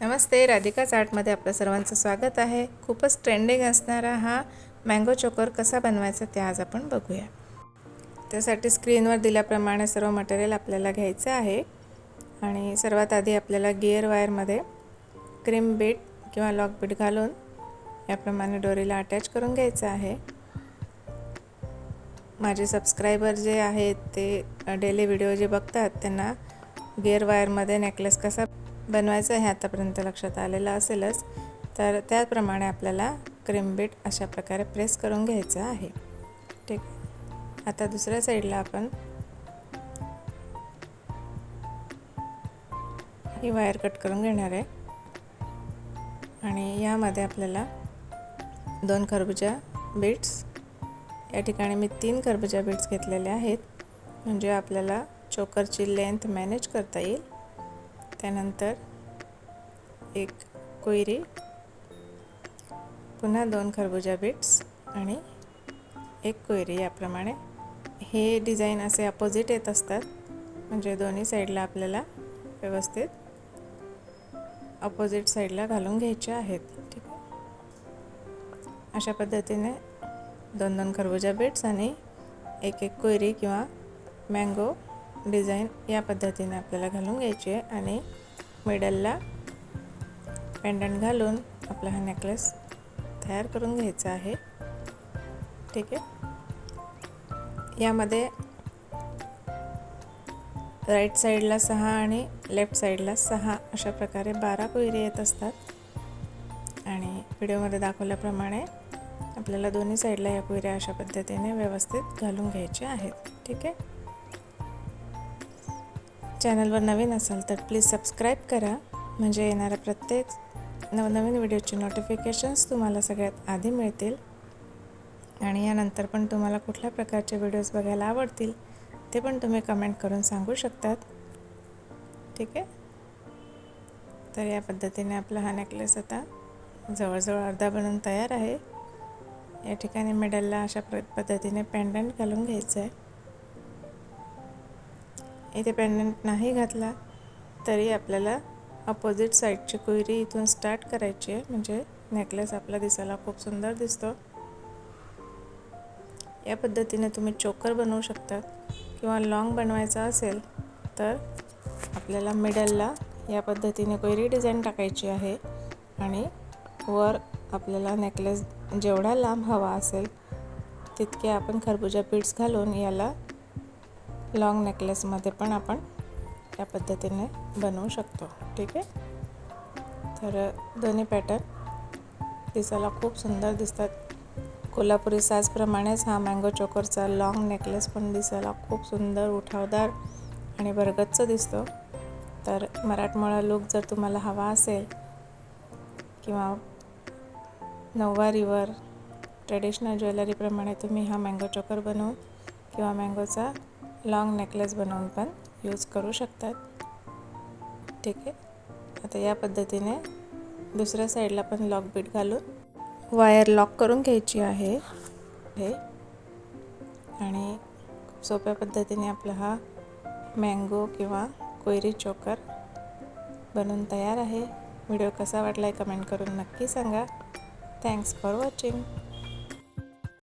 नमस्ते, राधिका चार्टमध्ये आपलं सर्वांचं स्वागत आहे। खूपच ट्रेंडिंग असणारा हा मँगो चोकर कसा बनवायचा ते आज आपण बघूया। त्यासाठी स्क्रीनवर दिल्याप्रमाणे सर्व मटेरियल आपल्याला घ्यायचं आहे आणि सर्वात आधी आपल्याला गिअर वायरमध्ये क्रीम बीट किंवा लॉक बीट घालून याप्रमाणे दोरीला अटॅच करून घ्यायचं आहे। माझे सबस्क्रायबर जे आहेत ते डेली व्हिडिओ जे बघतात त्यांना गिअर वायरमध्ये नेकलेस कसा बनवायचा हे आतापर्यंत लक्षात आलेलं असेलच, तर त्याप्रमाणे आपल्याला क्रीम बीट अशा प्रकारे प्रेस करून घ्यायचं आहे। ठीक, आता दुसऱ्या साईडला आपण ही वायर कट करून घेणार आहे आणि यामध्ये आपल्याला 2 खरबुजा बीट्स, या ठिकाणी मी 3 खरबुजा बीट्स घेतलेले आहेत, म्हणजे आपल्याला चोकरची लेंथ मॅनेज करता येईल। त्यानंतर एक कोयरी, पुन्हा 2 खरबुजा बीट्स आणि एक कोयरी। याप्रमाणे हे डिझाईन असे अपोजिट येत असतात, म्हणजे दोन्ही साईडला आपल्याला व्यवस्थित अपोजिट साईडला घालून घ्यायचे आहेत। ठीक आहे, अशा पद्धतीने 2-2 खरबुजा बीट्स आणि एक कोयरी किंवा मँगो डिझाईन या पद्धतीने आपल्याला घालून घ्यायची आहे आणि मिडलला पेंडंट घालून आपला हा नेकलेस तयार करून घ्यायचा आहे। ठीक आहे, यामध्ये राईट साईडला 6 आणि लेफ्ट साईडला 6 अशा प्रकारे 12 कोयरी येत असतात आणि व्हिडिओमध्ये दाखवल्याप्रमाणे आपल्याला दोन्ही साईडला या कोयऱ्या अशा पद्धतीने व्यवस्थित घालून घ्यायच्या आहेत। ठीक आहे, चॅनलवर नवीन असाल तर प्लीज सबस्क्राईब करा, म्हणजे येणाऱ्या प्रत्येक नवनवीन व्हिडिओचे नोटिफिकेशन्स तुम्हाला सगळ्यात आधी मिळतील आणि यानंतर पण तुम्हाला कुठल्या प्रकारचे व्हिडिओज बघायला आवडतील ते पण तुम्ही कमेंट करून सांगू शकतात। ठीक आहे, तर या पद्धतीने आपला हा नेकलेस आता जवळजवळ अर्धा बनून तयार आहे। या ठिकाणी मिडलला अशा पद्धतीने पेंडंट घालून घ्यायचं आहे। इथे पेंडंट नाही घातला तरी आपल्याला अपोजिट साईडची कोयरी इथून स्टार्ट करायची आहे, म्हणजे नेकलेस आपला दिसायला खूप सुंदर दिसतो। या पद्धतीने तुम्ही चोकर बनवू शकता किंवा लॉंग बनवायचा असेल तर आपल्याला मिडलला या पद्धतीने कोयरी डिझाईन टाकायची आहे आणि वर आपल्याला नेकलेस जेवढा लांब हवा असेल तितके आपण खरबुजा बीट्स घालून याला लॉंग नेकलेसमध्ये पण आपण या पद्धतीने बनवू शकतो। ठीक आहे, तर दोन्ही पॅटर्न दिसायला खूप सुंदर दिसतात। कोल्हापुरी साजप्रमाणेच हा मँगो चोकरचा लॉंग नेकलेस पण दिसायला खूप सुंदर, उठावदार आणि भरगच्च दिसतो। तर मराठमोळा लुक जर तुम्हाला हवा असेल किंवा नऊवारीवर ट्रेडिशनल ज्वेलरीप्रमाणे तुम्ही हा मँगो चोकर बनवून किंवा मँगोचा लॉंग नेकलेस बनवून पण यूज करू शकतात। ठीक आहे, आता या पद्धतीने दुसऱ्या साईडला पण लॉक बीट घालून वायर लॉक करून घ्यायची आहे आणि सोप्या पद्धतीने आपला हा मँगो किंवा कोयरी चोकर बनवून तयार आहे। व्हिडिओ कसा वाटला कमेंट करून नक्की सांगा। Thanks for watching.